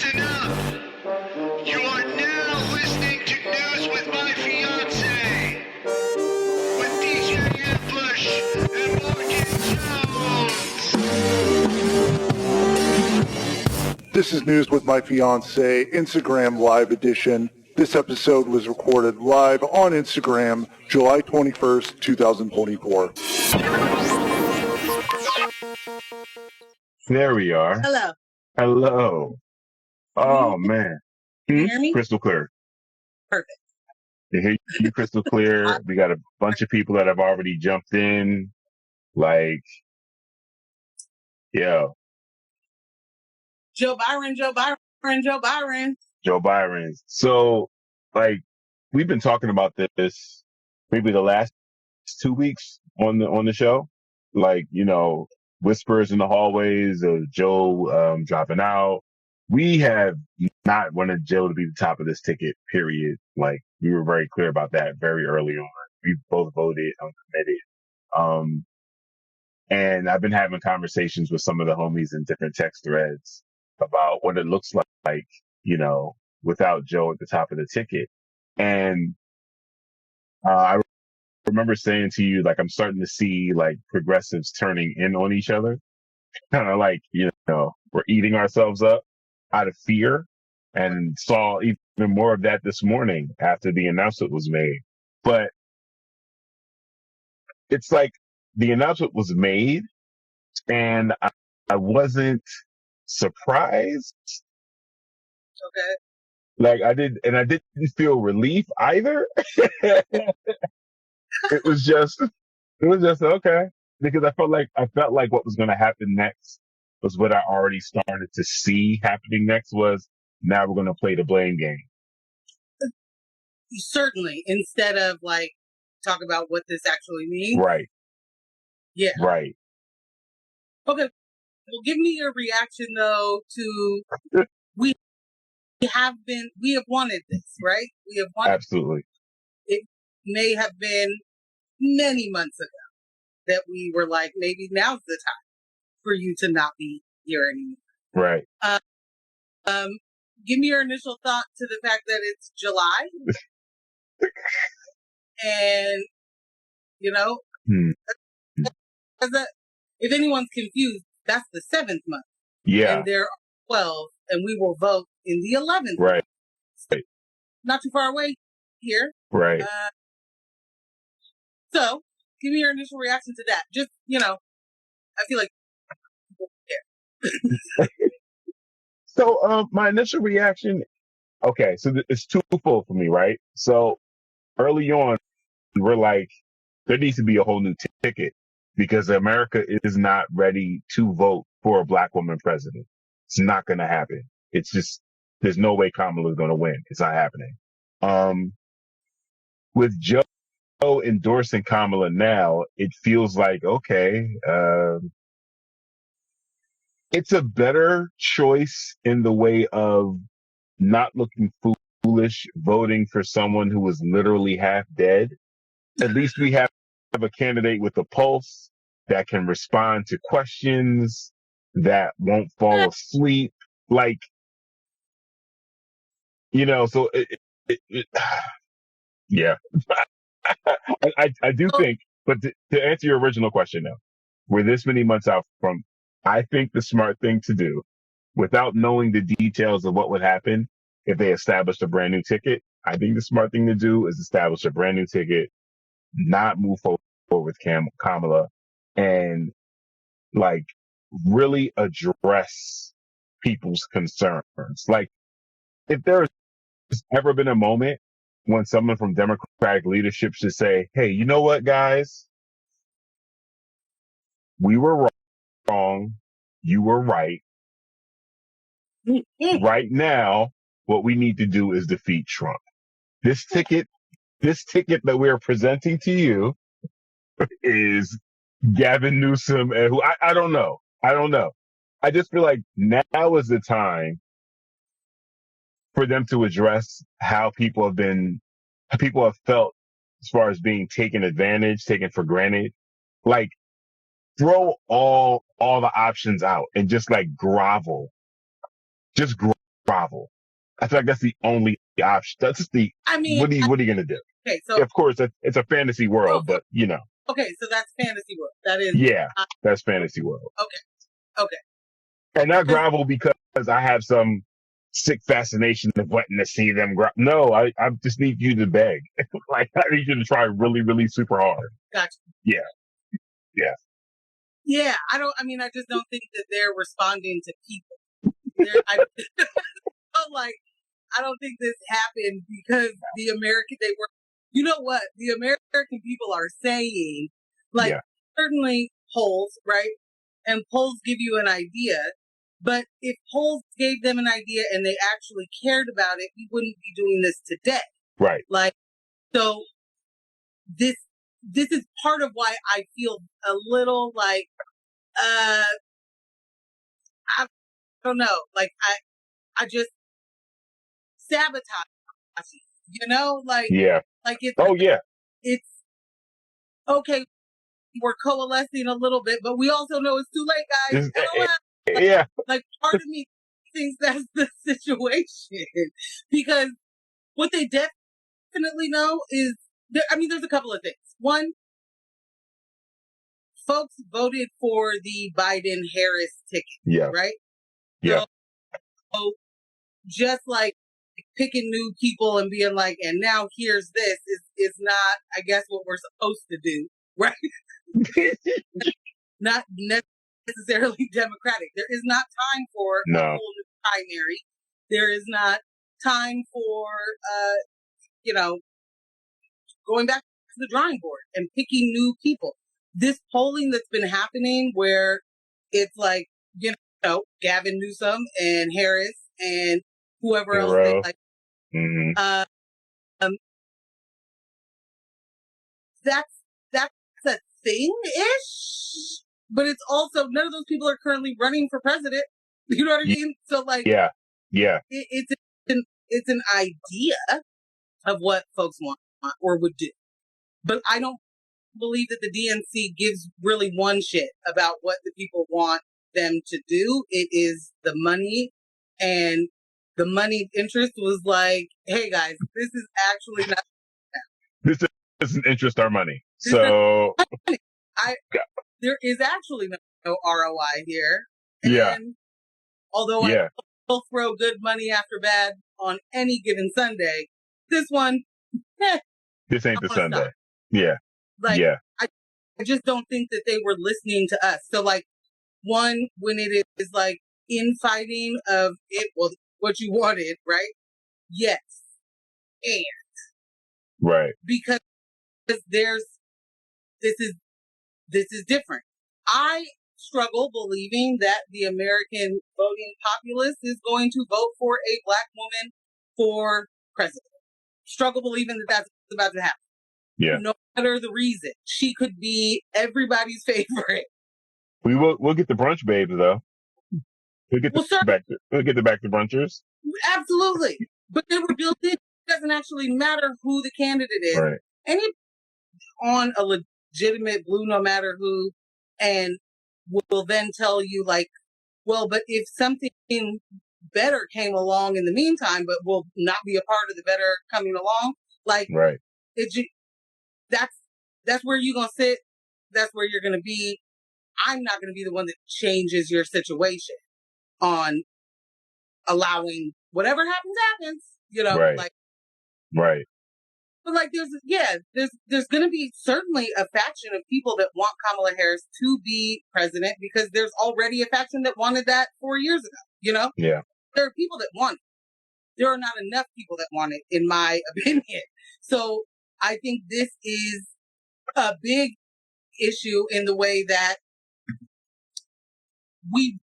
Listen up. You are now listening to News with My Fiancé with DJ Ambush and Morgan Jones. This is News with My Fiancé, Instagram Live edition. This episode was recorded live on Instagram, July 21st, 2024. There we are. Hello. Hello. Oh, man. Can you hear me? Crystal clear. Perfect. You hear you crystal clear. We got a bunch of people that have already jumped in. Like, yo. Joe Byron. Joe Byron. So, like, we've been talking about this maybe the last 2 weeks on the show. Like, you know, whispers in the hallways of Joe dropping out. We have not wanted Joe to be the top of this ticket, period. Like, we were very clear about that very early on. We both voted uncommitted. And I've been having conversations with some of the homies in different text threads about what it looks like, you know, without Joe at the top of the ticket. And I remember saying to you, like, I'm starting to see, like, progressives turning in on each other. Kind of like, you know, we're eating ourselves up out of fear, and saw even more of that this morning after the announcement was made. But it's like the announcement was made, and I wasn't surprised. Okay. Like, I didn't feel relief either. It was just okay, because I felt like what was going to happen next was what I already started to see happening next. Was now we're going to play the blame game. Certainly, instead of like talk about what this actually means. Right. Yeah. Right. Okay. Well, give me your reaction though to we have wanted this, right? We have wanted. Absolutely. It may have been many months ago that we were like, maybe now's the time for you to not be here anymore. Right. Give me your initial thought to the fact that it's July. And, you know, if anyone's confused, that's the 7th month. Yeah. And there are 12, and we will vote in the 11th right. month. Not too far away here. Right. So, give me your initial reaction to that. Just, you know, I feel like people care. So, my initial reaction, okay, so it's twofold for me, right? So, early on, we're like, there needs to be a whole new ticket because America is not ready to vote for a black woman president. It's not going to happen. It's just, there's no way Kamala's going to win. It's not happening. With Joe endorsing Kamala now, it feels like, okay, it's a better choice in the way of not looking foolish, voting for someone who was literally half dead. At least we have a candidate with a pulse that can respond to questions, that won't fall asleep. Like, you know, so yeah. I do think, but to answer your original question now, we're this many months out from, I think the smart thing to do, without knowing the details of what would happen if they established a brand new ticket, I think the smart thing to do is establish a brand new ticket, not move forward with Kamala, and like really address people's concerns. Like, if there's ever been a moment when someone from Democratic leadership should say, hey, you know what, guys? We were wrong. You were right. Right now, what we need to do is defeat Trump. This ticket that we're presenting to you is Gavin Newsom and who I don't know. I just feel like now is the time for them to address how people have felt as far as being taken advantage, taken for granted. Like, throw all the options out and just like grovel. Just grovel. grovel. I feel like that's the only option. That's just the. I mean, what are you gonna do? Okay, so of course it's a fantasy world, but you know. Okay, so that's fantasy world. That is. Yeah, that's fantasy world. Okay. And not grovel because I have some sick fascination of wanting to see them grovel. No, I just need you to beg. Like, I need you to try really, really super hard. Gotcha. Yeah. Yeah, I just don't think that they're responding to people. I don't think this happened because you know what? The American people are saying, certainly polls, right? And polls give you an idea, but if polls gave them an idea and they actually cared about it, we wouldn't be doing this today. Right. So this is part of why I feel a little like, I don't know, I just sabotage, yeah. It's okay. We're coalescing a little bit, but we also know it's too late, guys. Yeah. Part of me thinks that's the situation because what they definitely know is, there's a couple of things. One, folks voted for the Biden-Harris ticket, right? Yeah. So just like picking new people and being like, and now here's this is not, I guess, what we're supposed to do, right? Not necessarily democratic. There is not time for a whole new primary. There is not time for, going back to the drawing board and picking new people. This polling that's been happening where it's like, Gavin Newsom and Harris and whoever else they like. Mm-hmm. That's a thing-ish, but it's also none of those people are currently running for president. You know what I mean? So yeah. It's an idea of what folks want or would do, but I don't believe that the DNC gives really one shit about what the people want them to do. It is the money, and the money interest was like, hey guys, this is actually not. This doesn't interest our money. So there is actually no ROI here. And although I will throw good money after bad on any given Sunday, this one, this ain't the Sunday. Stop. Yeah. I just don't think that they were listening to us. So one, when it is infighting of it, well, what you wanted, right? Yes. And. Right. Because this is different. I struggle believing that the American voting populace is going to vote for a Black woman for president. Struggle believing that that's about to happen. Yeah. No matter the reason, she could be everybody's favorite. We'll get the brunch babes though. We'll get the back to brunchers. Absolutely, but they were built in. It doesn't actually matter who the candidate is. Right. Any on a legitimate blue, no matter who, and will then tell you well, but if something better came along in the meantime, but will not be a part of the better coming along, right. That's where you're going to sit. That's where you're going to be. I'm not going to be the one that changes your situation on allowing whatever happens, right. Right. But there's going to be certainly a faction of people that want Kamala Harris to be president because there's already a faction that wanted that 4 years ago, Yeah. There are people that want it. There are not enough people that want it, in my opinion. So I think this is a big issue in the way that we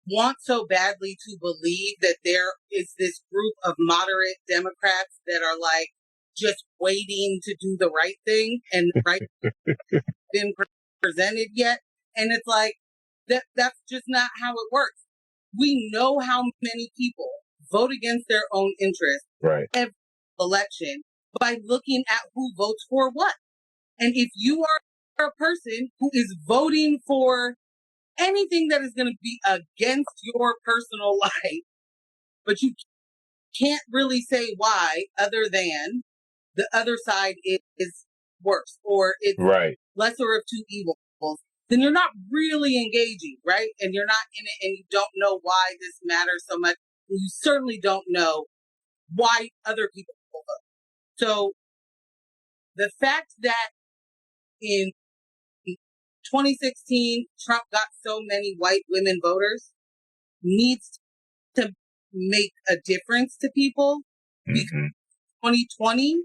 want so badly to believe that there is this group of moderate Democrats that are just waiting to do the right thing and right been presented yet. And it's that's just not how it works. We know how many people vote against their own interests every election by looking at who votes for what. And if you are a person who is voting for anything that is going to be against your personal life, but you can't really say why other than the other side is worse or it's Right. lesser of two evils, then you're not really engaging, right? And you're not in it and you don't know why this matters so much. And you certainly don't know why other people vote. So the fact that in 2016, Trump got so many white women voters needs to make a difference to people because 2020,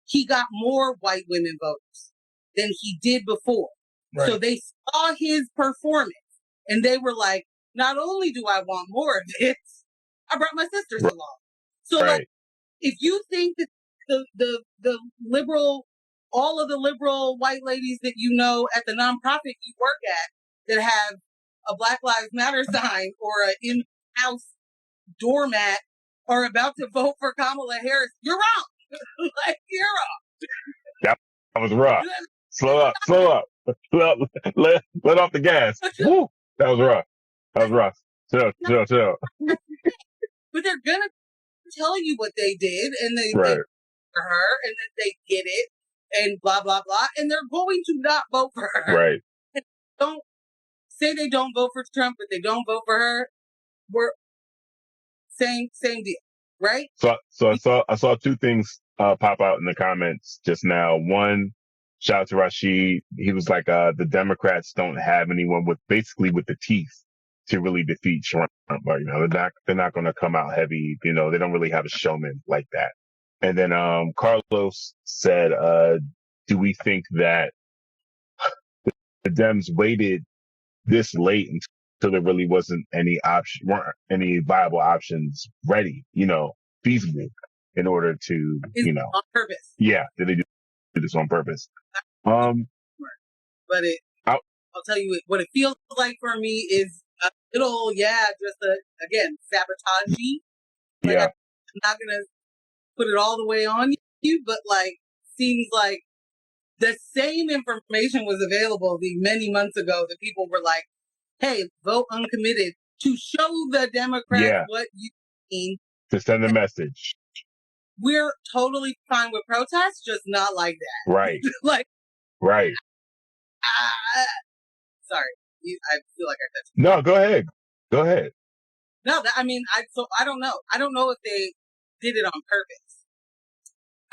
he got more white women voters than he did before. Right. So they saw his performance and they were like, not only do I want more of this, I brought my sisters along. So like, if you think that the liberal, all of the liberal white ladies that you know at the nonprofit you work at that have a Black Lives Matter sign or an in-house doormat are about to vote for Kamala Harris, you're wrong. Like, you're wrong. That was rough. Slow up. Let off the gas. Woo! That was rough. Chill. But they're gonna tell you what they did and they for her and that they get it and blah blah blah and they're going to not vote for her. Right. And don't say they don't vote for Trump, but they don't vote for her. We're same deal, right? So I saw two things pop out in the comments just now. One, shout out to Rashid. He was like, the Democrats don't have anyone with the teeth to really defeat Trump. But, you know, they're not going to come out heavy. You know, they don't really have a showman like that. And then, Carlos said, do we think that the Dems waited this late until there really weren't any viable options ready, you know, feasible in order to, you know, on purpose. Yeah. Did they do this on purpose? But I'll tell you what it feels like for me is a little, again, sabotagey. Like, I'm not going to put it all the way on you, but like, seems like the same information was available many months ago that people were like, hey, vote uncommitted to show the Democrats what you mean. To send a message. We're totally fine with protests, just not like that. Right. Right. Sorry. I feel like I touched you. No, go ahead. No, I don't know. I don't know if they did it on purpose.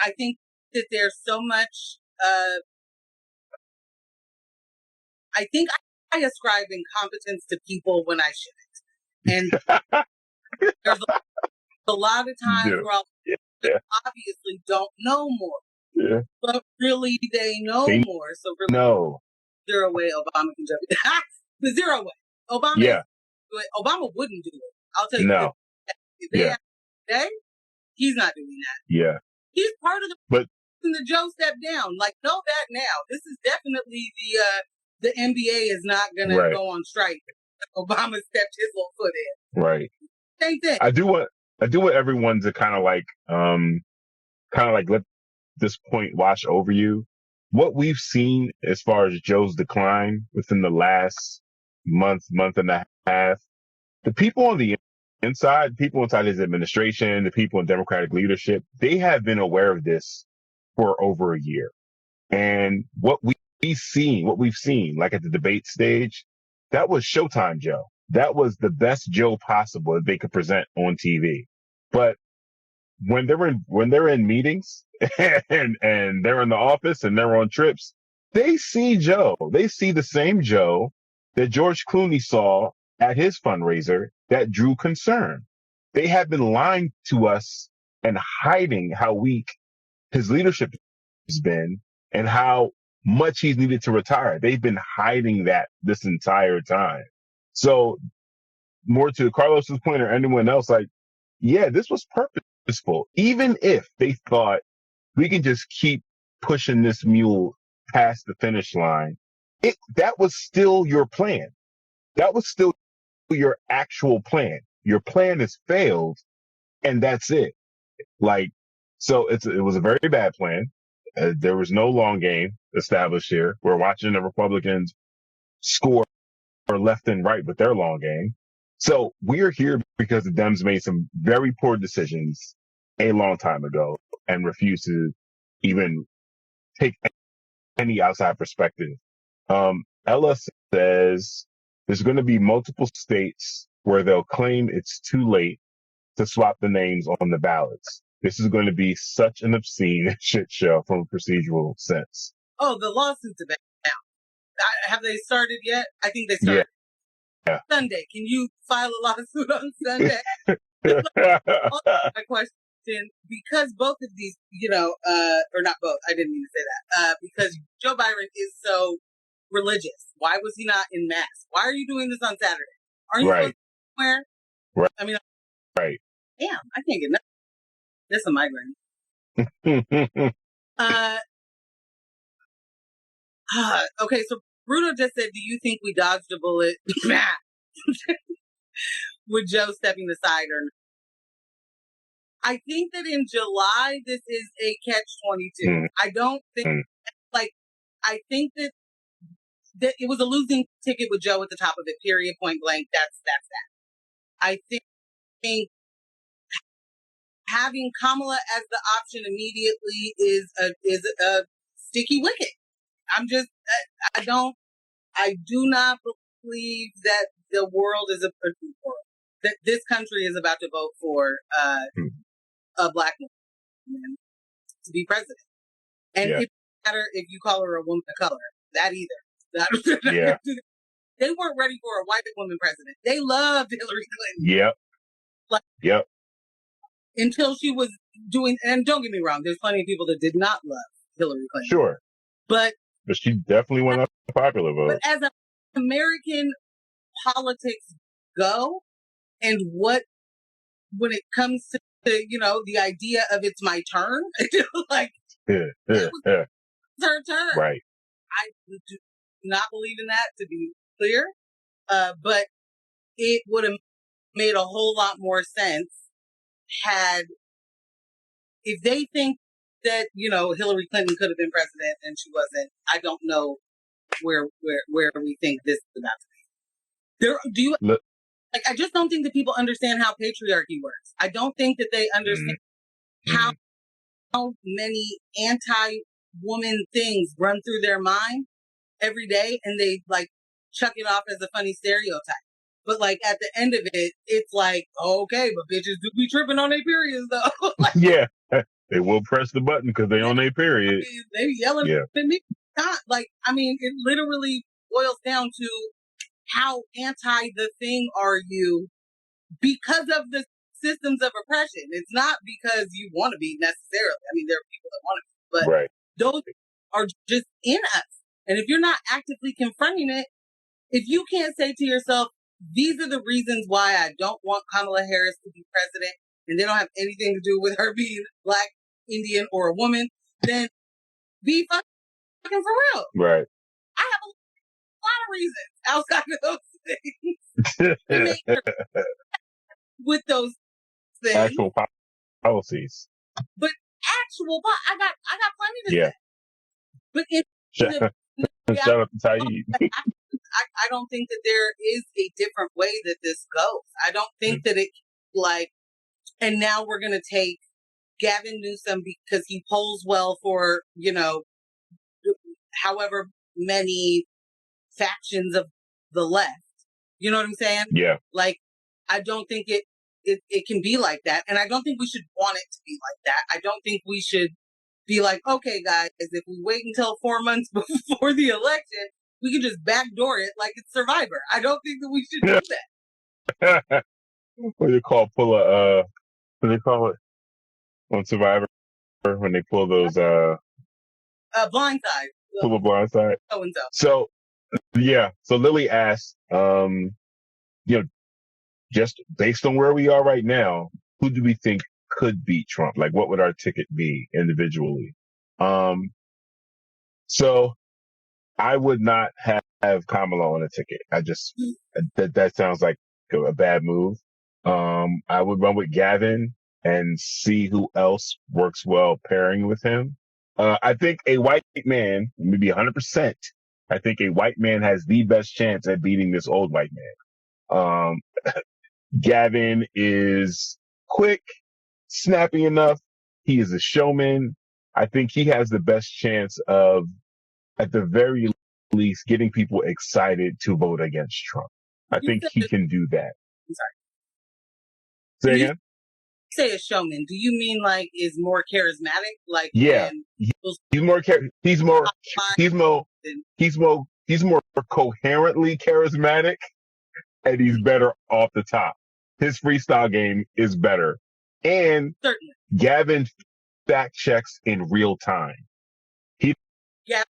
I think that there's so much, I think I ascribe incompetence to people when I shouldn't. And there's a lot of times where they obviously don't know more. Yeah. But really they know more. So really, zero way Obama can jump it. The zero way. Obama wouldn't do it. I'll tell you. No. If they have today, he's not doing that. Yeah. He's part of the Joe step down. Like, know that now. This is definitely the NBA is not going to go on strike. Obama stepped his little foot in. Right. Same thing. I do want everyone to kind of like let this point wash over you. What we've seen as far as Joe's decline within the last month and a half, the people on the inside, people inside his administration, the people in Democratic leadership, they have been aware of this for over a year. And what we've seen, like at the debate stage, that was Showtime Joe. That was the best Joe possible that they could present on TV. But when they're in meetings and they're in the office and they're on trips, they see Joe. They see the same Joe that George Clooney saw at his fundraiser that drew concern. They have been lying to us and hiding how weak his leadership has been and how much he's needed to retire. They've been hiding that this entire time. So more to Carlos's point or anyone else, like, yeah, this was purposeful. Even if they thought we can just keep pushing this mule past the finish line, that was still your plan. That was still your actual plan. Your plan has failed, and that's it. Like, so it was a very bad plan. There was no long game established here. We're watching the Republicans score left and right with their long game. So we're here because the Dems made some very poor decisions a long time ago and refused to even take any outside perspective. Ella says there's going to be multiple states where they'll claim it's too late to swap the names on the ballots. This is going to be such an obscene shit show from a procedural sense. Oh, the lawsuits about now. Have they started yet? I think they started. Yeah. Sunday. Can you file a lawsuit on Sunday? My question, because both of these, or not both, I didn't mean to say that, because Joe Byron is so religious. Why was he not in mass? Why are you doing this on Saturday? Aren't you supposed to be somewhere? Right. I mean, right. Damn, I can't get nothing. That's a migraine. Okay, so Bruno just said, do you think we dodged a bullet with Joe stepping aside or not? I think that in July, this is a catch-22. I don't think, I think that it was a losing ticket with Joe at the top of it, period, point blank. That's that. I think having Kamala as the option immediately is a sticky wicket. I do not believe that the world is that this country is about to vote for a black woman to be president. And it doesn't matter if you call her a woman of color. That either. They weren't ready for a white woman president. They loved Hillary Clinton. Yep. Until she was doing, and don't get me wrong, there's plenty of people that did not love Hillary Clinton. Sure. But she definitely went up the popular vote. But as American politics go, and when it comes to, the idea of it's my turn, like, it was her turn. Right. I do not believe in that, to be clear. But it would have made a whole lot more sense if they think that, Hillary Clinton could have been president and she wasn't. I don't know where we think this is about to be. I just don't think that people understand how patriarchy works. I don't think that they understand how many anti-woman things run through their mind every day, and they chuck it off as a funny stereotype. But at the end of it, it's like, okay, but bitches do be tripping on their periods though. They will press the button because they on their period. They yelling at me. It literally boils down to how anti the thing are you because of the systems of oppression. It's not because you want to be necessarily. There are people that want to be, but those are just in us. And if you're not actively confronting it, if you can't say to yourself, these are the reasons why I don't want Kamala Harris to be president, and they don't have anything to do with her being black, Indian, or a woman, then be fucking for real. Right. I have a lot of reasons outside of those things to make her with those things. Actual policies. But I got plenty to say. But shout out to Taib. I don't think that there is a different way that this goes. I don't think that it and now we're going to take Gavin Newsom because he polls well for, however many factions of the left. You know what I'm saying? Yeah. I don't think it can be like that. And I don't think we should want it to be like that. I don't think we should be like, okay, guys, if we wait until 4 months before the election, we can just backdoor it like it's Survivor. I don't think that we should do that. What do they call what do they call it on Survivor when they pull those blindside. Pull a blindside. So and so. So Lily asked, just based on where we are right now, who do we think could beat Trump? What would our ticket be individually? So I would not have Kamala on a ticket. That sounds like a bad move. I would run with Gavin and see who else works well pairing with him. I think a white man, maybe 100%, I think a white man has the best chance at beating this old white man. Gavin is quick. snappy enough. He is a showman. I think he has the best chance of, at the very least, getting people excited to vote against Trump. I think he can do that. I'm sorry. Say again? Say a showman. Do you mean like is more charismatic? Like yeah, he's more coherently charismatic, and he's better off the top. His freestyle game is better, and certainly Gavin fact checks in real time. He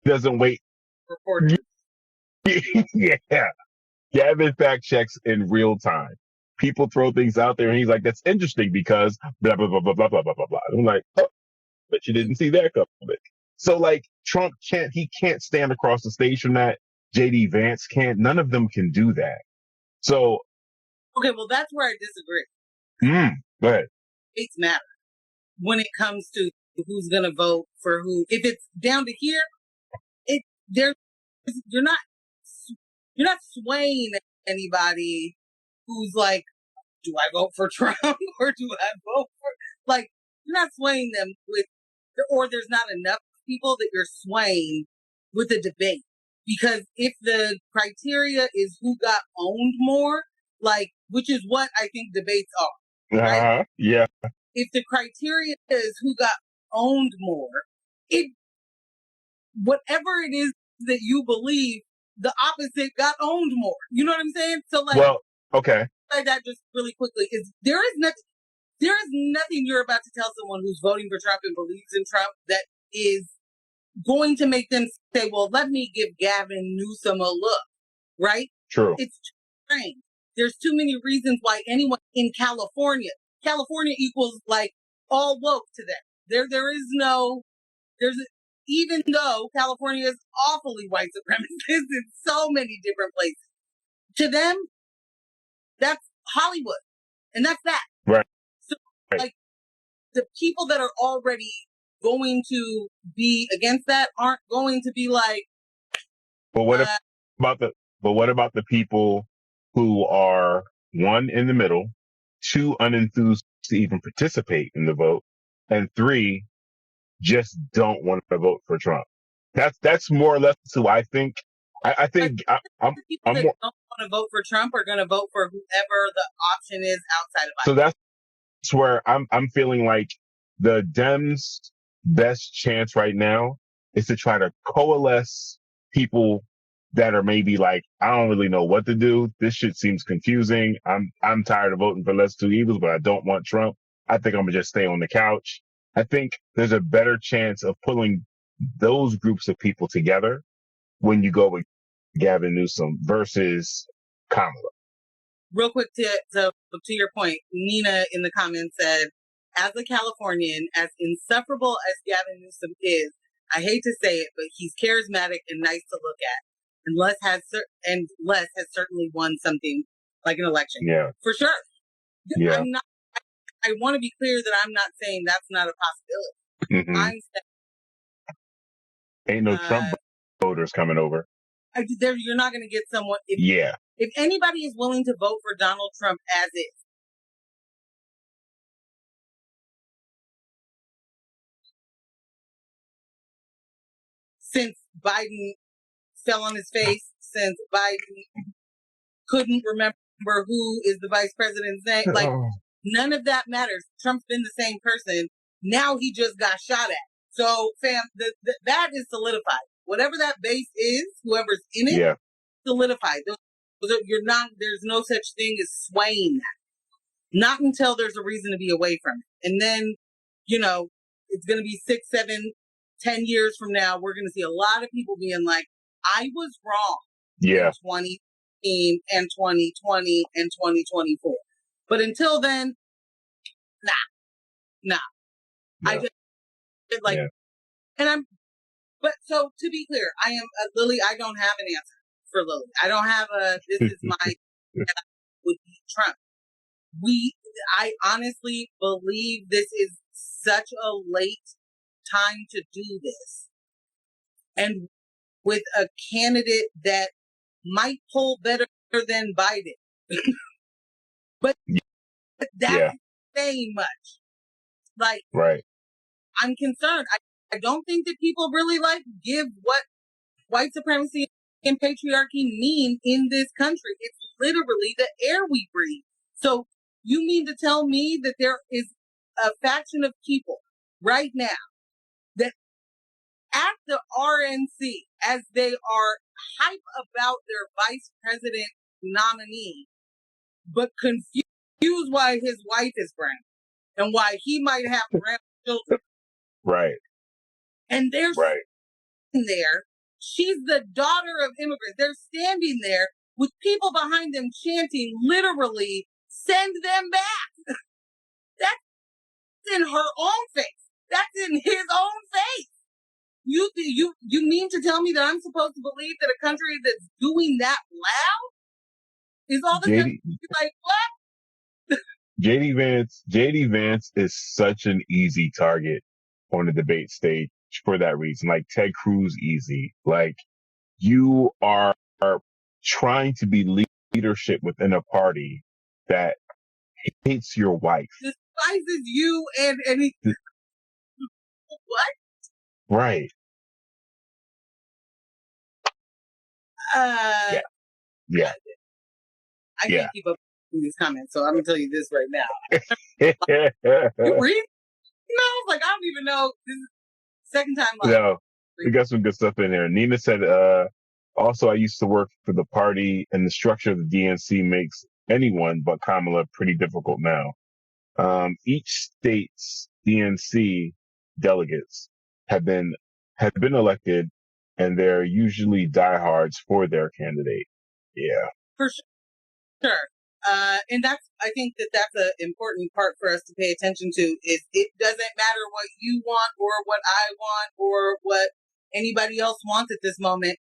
doesn't wait. Reporters. Yeah, Gavin fact checks in real time. People throw things out there, and he's like, "That's interesting because blah blah blah blah blah blah blah blah." I'm like, "Oh, but you didn't see that coming." So like, Trump can't stand across the stage from that. JD Vance can't. None of them can do that. So okay, well, that's where I disagree. Go ahead. States matter when it comes to who's going to vote for who. If it's down to here, you're not swaying anybody who's like, do I vote for Trump or do I vote for, like, you're not swaying them with, or there's not enough people that you're swaying with the debate. Because if the criteria is who got owned more, like, which is what I think debates are, right? Yeah. If the criteria is who got owned more, whatever it is that you believe, the opposite got owned more. You know what I'm saying? So like, well, okay. Like that just really quickly is there is nothing you're about to tell someone who's voting for Trump and believes in Trump that is going to make them say, well, let me give Gavin Newsom a look, right? True. It's too strange. There's too many reasons why anyone in California equals like all woke to them. Even though California is awfully white supremacist in so many different places, to them, that's Hollywood. And that's that. Right. So, like, the people that are already going to be against that aren't going to be like. But what about the people who are, one, in the middle, two, unenthused to even participate in the vote, and three, just don't want to vote for Trump? That's more or less who I think. I think people that don't want to vote for Trump are going to vote for whoever the option is outside of Biden. So that's where I'm feeling like the Dems' best chance right now is to try to coalesce people that are maybe like, I don't really know what to do. This shit seems confusing. I'm tired of voting for less two evils, but I don't want Trump. I think I'm gonna just stay on the couch. I think there's a better chance of pulling those groups of people together when you go with Gavin Newsom versus Kamala. Real quick to your point, Nina in the comments said, as a Californian, as insufferable as Gavin Newsom is, I hate to say it, but he's charismatic and nice to look at. And Les has certainly won something like an election. Yeah. For sure. Yeah. I want to be clear that I'm not saying that's not a possibility. Mm-hmm. I'm saying ain't no Trump voters coming over. You're not going to get someone. If anybody is willing to vote for Donald Trump as is, since Biden fell on his face, since Biden couldn't remember who is the vice president's name, like none of that matters. Trump's been the same person. Now he just got shot at. So, fam, that is solidified. Whatever that base is, whoever's in it, solidified. There's no such thing as swaying that. Not until there's a reason to be away from it. And then, it's going to be 6, 7, 10 years from now, we're going to see a lot of people being like, I was wrong in 2018 and 2020 and 2024. But until then, nah. I just but so to be clear, I am Lily. I don't have an answer for Lily. I don't have this is my would be Trump. I honestly believe this is such a late time to do this. And with a candidate that might poll better than Biden. But that's saying much. Like, right. I'm concerned. I don't think that people really give what white supremacy and patriarchy mean in this country. It's literally the air we breathe. So you mean to tell me that there is a faction of people right now that at the RNC, as they are hype about their vice president nominee, but confused why his wife is brown and why he might have brown children. Right. And they're right. standing there. She's the daughter of immigrants. They're standing there with people behind them chanting, literally, send them back. That's in her own face. That's in his own face. You mean to tell me that I'm supposed to believe that a country that's doing that loud is all the time like, what? JD Vance is such an easy target on the debate stage for that reason. Like Ted Cruz easy. Like you are trying to be leadership within a party that hates your wife. Despises you and what? Right. Yeah. I can't keep up with these comments, so I'm gonna tell you this right now. You read? Like, I don't even know. This is second time live. No, we got some good stuff in there. Nina said, also, I used to work for the party, and the structure of the DNC makes anyone but Kamala pretty difficult now. Each state's DNC delegates have been elected, and they're usually diehards for their candidate. Yeah. For sure. And I think that's an important part for us to pay attention to is it doesn't matter what you want or what I want or what anybody else wants at this moment.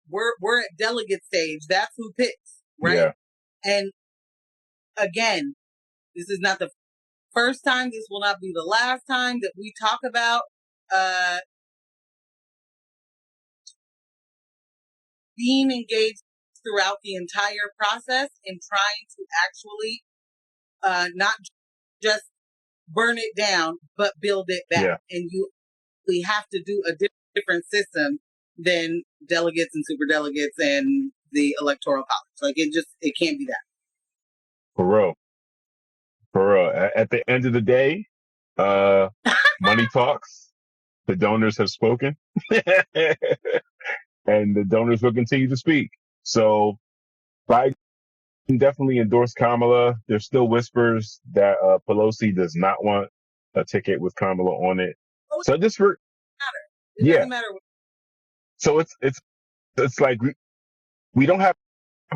We're at delegate stage. That's who picks, right? Yeah. And again, this is not the first time. This will not be the last time that we talk about, being engaged throughout the entire process and trying to actually not just burn it down, but build it back. Yeah. And we have to do a different system than delegates and superdelegates and the electoral college. Like it can't be that. For real. At the end of the day, money talks. The donors have spoken. And the donors will continue to speak. So Biden definitely endorsed Kamala. There's still whispers that Pelosi does not want a ticket with Kamala on it. So it doesn't matter. So it's like we don't have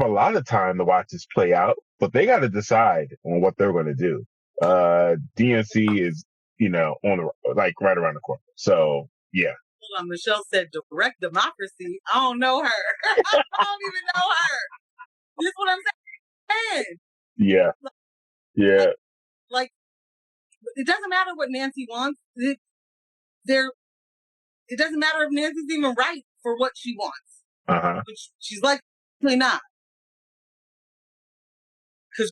a lot of time to watch this play out, but they got to decide on what they're going to do. DNC is, on right around the corner. So yeah. Hold on, Michelle said direct democracy. I don't know her. I don't even know her. This is what I'm saying. Yeah. Yeah. Like it doesn't matter what Nancy wants. It doesn't matter if Nancy's even right for what she wants. Uh-huh. Which she's likely not. Because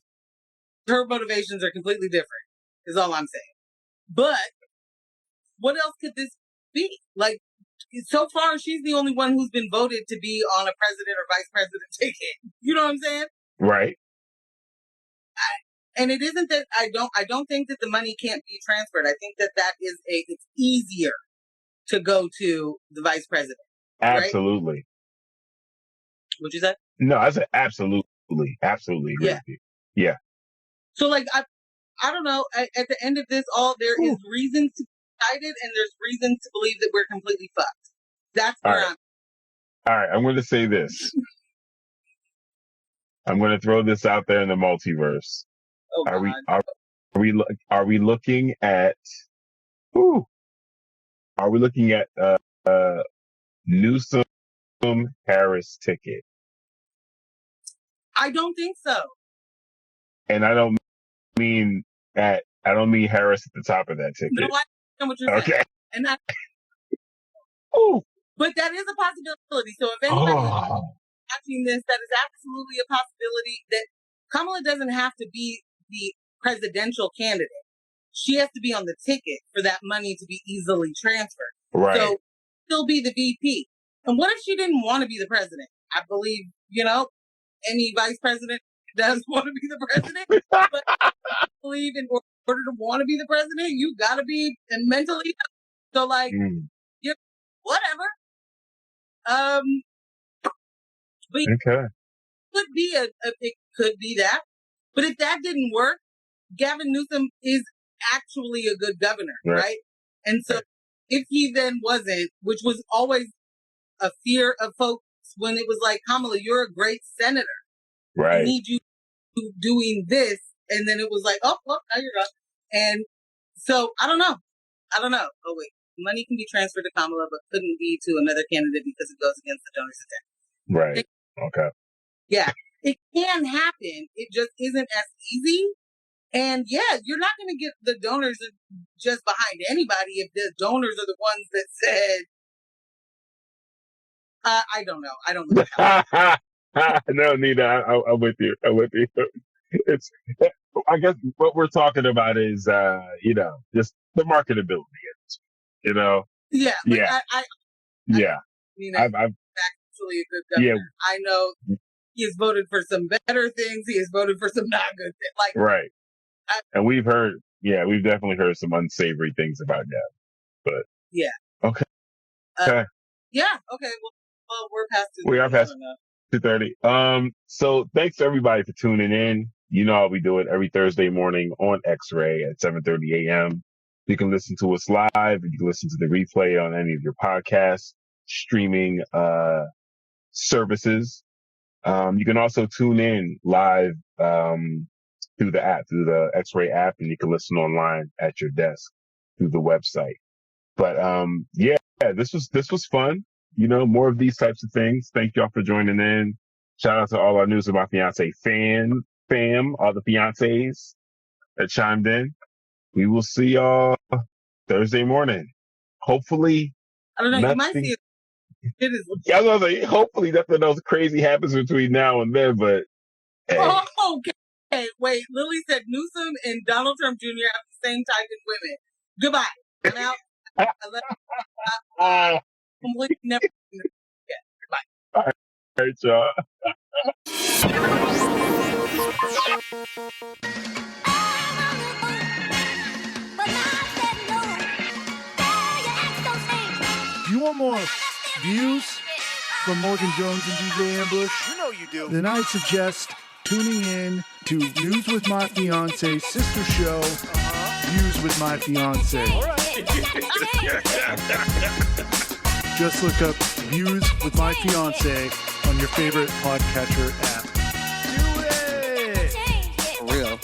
her motivations are completely different, is all I'm saying. But what else could this be? Like, so far, she's the only one who's been voted to be on a president or vice president ticket. You know what I'm saying? Right. And it isn't that I don't think that the money can't be transferred. I think that it's easier to go to the vice president. Absolutely. Right? What'd you say? No, I said absolutely agree with you. Yeah. So like, I don't know, at the end of this all, there is reasons to be excited and there's reasons to believe that we're completely fucked. That's where I'm. All right, I'm going to say this. I'm going to throw this out there in the multiverse. Oh, God. Are we looking at? Are we looking at Newsom Harris ticket? I don't think so. And I don't mean Harris at the top of that ticket. No, I know what you're saying. And but that is a possibility. So if anybody watching this, that is absolutely a possibility that Kamala doesn't have to be the presidential candidate. she has to be on the ticket for that money to be easily transferred. Right. So still be the VP. And what if she didn't want to be the president? I believe, any vice president does want to be the president. But I believe in order to want to be the president, you got to be mentally. So whatever. But okay. It could be that. But if that didn't work, Gavin Newsom is actually a good governor, right? And so if he then wasn't, which was always a fear of folks when it was like, Kamala, you're a great senator. Right. I need you doing this. And then it was like, oh, well, now you're done. And so I don't know. Oh, wait. Money can be transferred to Kamala, but couldn't be to another candidate because it goes against the donor's intent. Right. Okay. Yeah. It can happen. It just isn't as easy. And yeah, you're not going to get the donors just behind anybody if the donors are the ones that said, I don't know. I don't know. No, Nina, I'm with you. It's, I guess what we're talking about is, just the marketability. Yeah. Yeah. I mean, I've actually a good governor. Yeah. I know he has voted for some better things. He has voted for some not good things. Right. And we've definitely heard some unsavory things about that. But yeah. Okay. Yeah. Okay. Well, we're past 2:30. We are past 2:30. So thanks to everybody for tuning in. You know how we do it every Thursday morning on X-Ray at 7:30 a.m. You can listen to us live, and you can listen to the replay on any of your podcast streaming services. You can also tune in live through the X-Ray app, and you can listen online at your desk through the website. But this was fun. More of these types of things. Thank y'all for joining in. Shout out to all our News with My Fiancé fam, all the fiancés that chimed in. We will see y'all Thursday morning. Hopefully, I don't know. You might see it. I was gonna say, hopefully nothing else crazy happens between now and then. But hey. Oh, okay. Wait, Lily said Newsom and Donald Trump Jr. have the same type in women. Goodbye. I'm out. Completely never. Yeah. Goodbye. All right, y'all. Do you want more views from Morgan Jones and DJ Ambush? You know you do. Then I suggest tuning in to News with My Fiancé's sister show, Views with My Fiancé. All right. Just look up Views with My Fiancé on your favorite podcatcher app. Do it. For real.